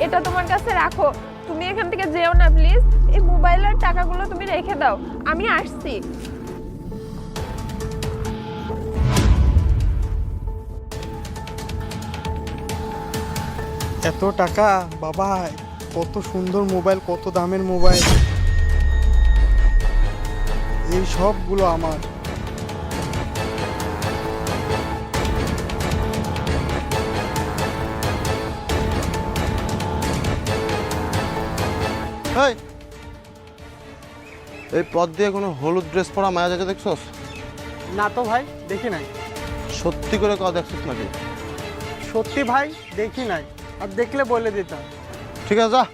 এটা তোমার কাছে রাখো। তুমি এখান থেকে যেও না প্লিজ। এই মোবাইলের টাকাগুলো তুমি রেখে দাও, আমি আসছি। এত টাকা বাবা, কত সুন্দর মোবাইল, কত দামের মোবাইল, এই সবগুলো আমার। এই পথ দিয়ে কোনো হলুদ ড্রেস পরা মায়া যাচ্ছে দেখছস? না তো ভাই, দেখি নাই। সত্যি করে কথা দেখছিস নাকি? সত্যি ভাই দেখি নাই, আর দেখলে বলে দিতাম। ঠিক আছে, যা।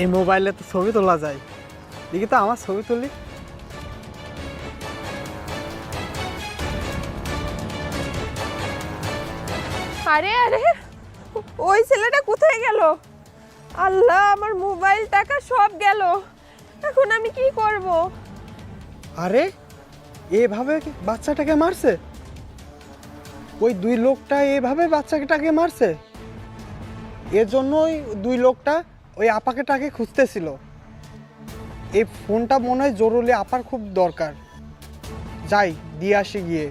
এই মোবাইলে তো ছবি তোলা যায়, দেখি তো আমার ছবি তুলি। আরে আরে, ওই ছেলেটা কোথায় গেল? আল্লাহ, আমার মোবাইল টাকা সব গেল। এখন আমি কি করব? আরে এভাবে বাচ্চাটাকে মারছে? ওই দুই লোকটা এভাবে বাচ্চাটাকে মারছে? এর জন্যই দুই লোকটা ওই আপাকেটাকে খুঁজতেছিল। এই ফোনটা মনে হয় জরুরি, আপার খুব দরকার। যাই দিয়ে আসি গিয়ে।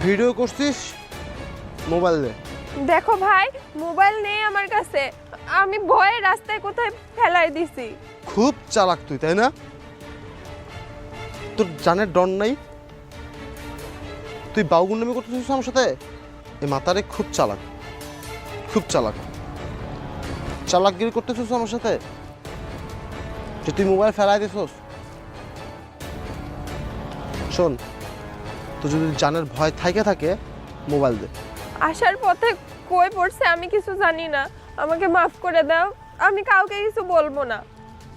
ভিডিও করছিস মোবাইল দে। দেখো ভাই, মোবাইল নেই আমার কাছে, আমি ভয়ে রাস্তায় কোথায় ফেলাই দিছি। খুব চালাক তুই, তাই না? তোর জানের ডর নাই? তুই বাউগুন্ডামি করতেছিস আমার সাথে? এই মাতারে খুব চালাক, খুব চালাক, চালাকগিরি করতেছিস আমার সাথে, যে তুই মোবাইল ফেলাই দিছিস। শোন, তো যদি জানের ভয় থাকে মোবাইল দে। আসার পথে কই পড়ছে আমি কিছু জানি না, আমাকে মাফ করে দাও, আমি কাউকে কিছু বলবো না।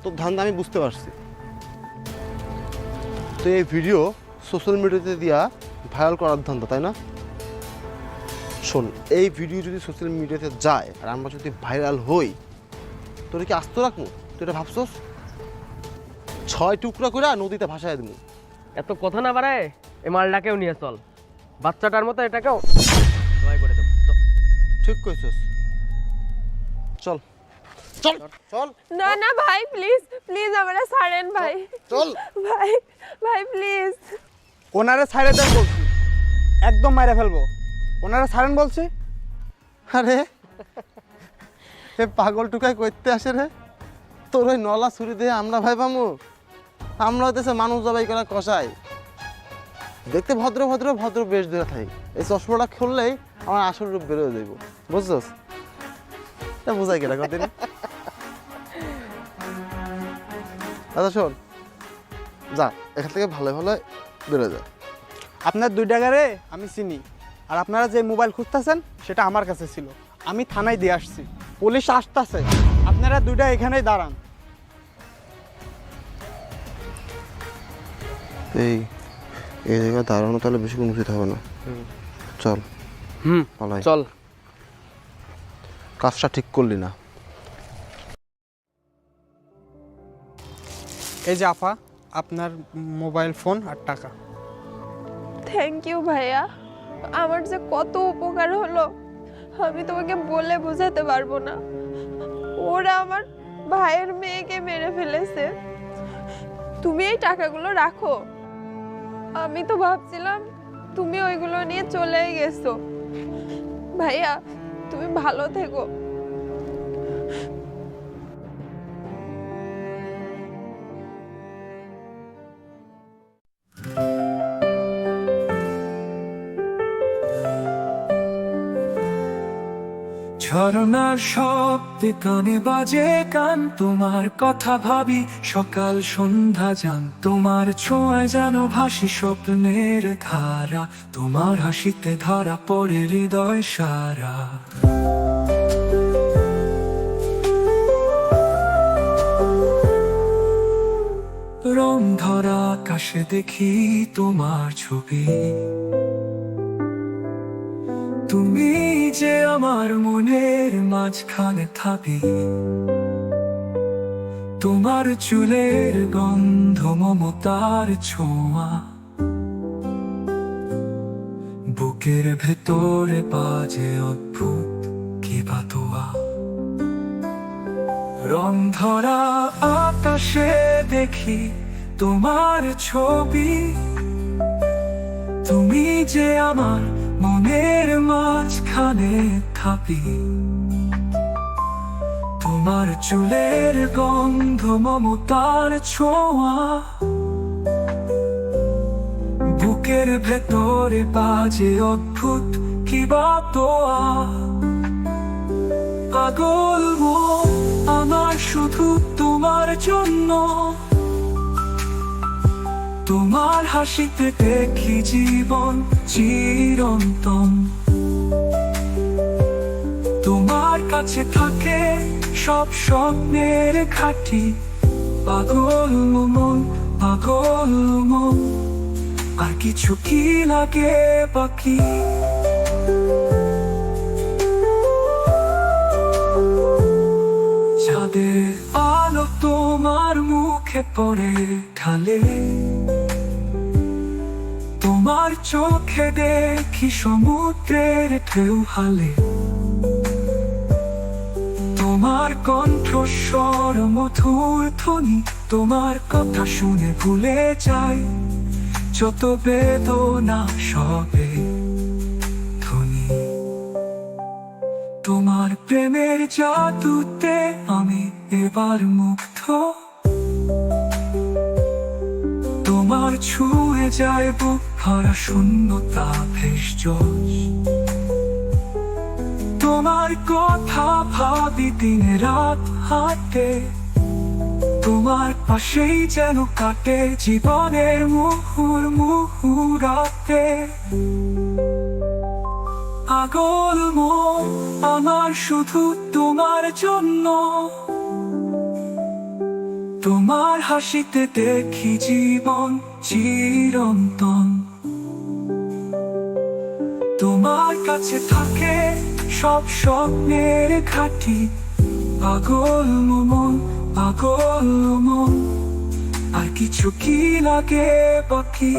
তোর ধান্দা আমি বুঝতে পারছি। তো এই ভিডিও সোশ্যাল মিডিয়াতে দিয়া ভাইরাল করার ধান্দা, তাই না? শোন, এই ভিডিও যদি সোশ্যাল মিডিয়াতে যায় আর আমরা যদি ভাইরাল হই, তোর কি আস্ত রাখবো? তুই এটা ভাবছস? 6 টুকরা করে নদীতে ভাসায় দেবো। এত কথা না বাড়ায় এই মালটাকেও নিয়ে চল, বাচ্চাটার মতো এটাকেও জয় করে দেবো। ঠিক কইছস, চল চল চল। না না ভাই, প্লিজ প্লিজ আমারে ছাড়েন ভাই। চল ভাই ভাই প্লিজ। ওনারা ছাড়ে দেন বলছি, একদম মাইরে ফেলবো। ওনারা ছাড়েন বলছি। আরে এ পাগল টুকাই করতে আসে রে? তোর ওই নলা ছুরি দিয়ে আমরা ভাই পামু? আমরা হইতেছে মানুষ জবাই করা কষাই, দেখতে ভদ্র ভদ্র ভদ্র বেশ ধরে থাকি। এই চশমাটা খুললেই আমার আসল রূপ বেরোয় যাইব, বুঝছস? এটা বোঝাই কেনা কদিন। আচ্ছা শোন, যা এখান থেকে ভালো ভালো বেরোয় যা। আপনার 2 টাকারে আমি চিনি, আর আপনারা যে মোবাইল খুঁজতেছেন সেটা আমার কাছে ছিল, আমি থানায় দিয়ে আসছি, পুলিশ আসতেছে, আপনারা 2টা এখানেই দাঁড়ান। এই এই জায়গায় দাঁড়ানো তাহলে বেশিক্ষণ উচিত হবে না। চল পালাই, চল। কাজটা ঠিক করলি না। এই যে আপা, আপনার মোবাইল ফোন আর টাকা। থ্যাংক ইউ ভাইয়া, আমার যে কত উপকার হলো আমি তোমাকে বলে বোঝাতে পারবো না। ওরা আমার ভাইয়ের মেয়েকে মেরে ফেলেছে। তুমি এই টাকাগুলো রাখো। আমি তো ভাবছিলাম তুমি ওইগুলো নিয়ে চলে গেছো। ভাইয়া তুমি ভালো থেকো। ঝরনার শব্দে কানে বাজে গান, তোমার কথা ভাবি সকাল সন্ধ্যা যান, তোমার ছোঁয়ায় যেন ভাসি স্বপ্নের ধারা, তোমার হাসিতে ধরা পড়ে হৃদয় সারা। রং ধরা আকাশে দেখি তোমার ছবি, তুমি যে আমার মনের মাঝখানে থাকি। তোমার চুলের গন্ধ মমতার ছোঁয়া, বুকের ভেতরে বাজে অদ্ভুত কি বাতোয়া। রং ধরা আকাশে দেখি তোমার ছবি, তুমি যে আমার মনের মাঝখানে থাকি। তোমার চুলের গন্ধ মমতার ছোঁয়া, বুকের ভেতরে বাজে অদ্ভুত কি বাতোয়া। পাগল মন আমার শুধু তোমার জন্য, তোমার হাসিতে দেখি জীবন চিরন্তন। তোমার কাছে থাকে সব স্বপ্নের ঘাটি। পাগল মন, পাগল মন, আর কিছু কি লাগে বাকি। চাঁদের আলো তোমার মুখে পড়ে ঢালে, তোমার চোখে দেখি সমুদ্রের ঢেউ হালে। তোমার কণ্ঠস্বর মধুর ধ্বনি, তোমার কথা শুনে ভুলে যাই যত বেদনা সবে ধ্বনি। তোমার প্রেমের জাদুতে আমি এবার মুগ্ধ, তোমার ছুঁয়ে যায় বুক ভরা শূন্যতা ভেষজ। তোমার কথা ভাবি দিন রাত হাঁটে, তোমার পাশেই যেন কাটে জীবনের মুহুরাতে। পাগল মন আমার শুধু তোমার জন্য, তোমার হাসিতে দেখি জীবন চিরন্তন। তোমার কাছে থাকে সব স্বপ্নের ঘাটি। পাগল মন, পাগল মন, আর কিছু কি লাগে বাকি।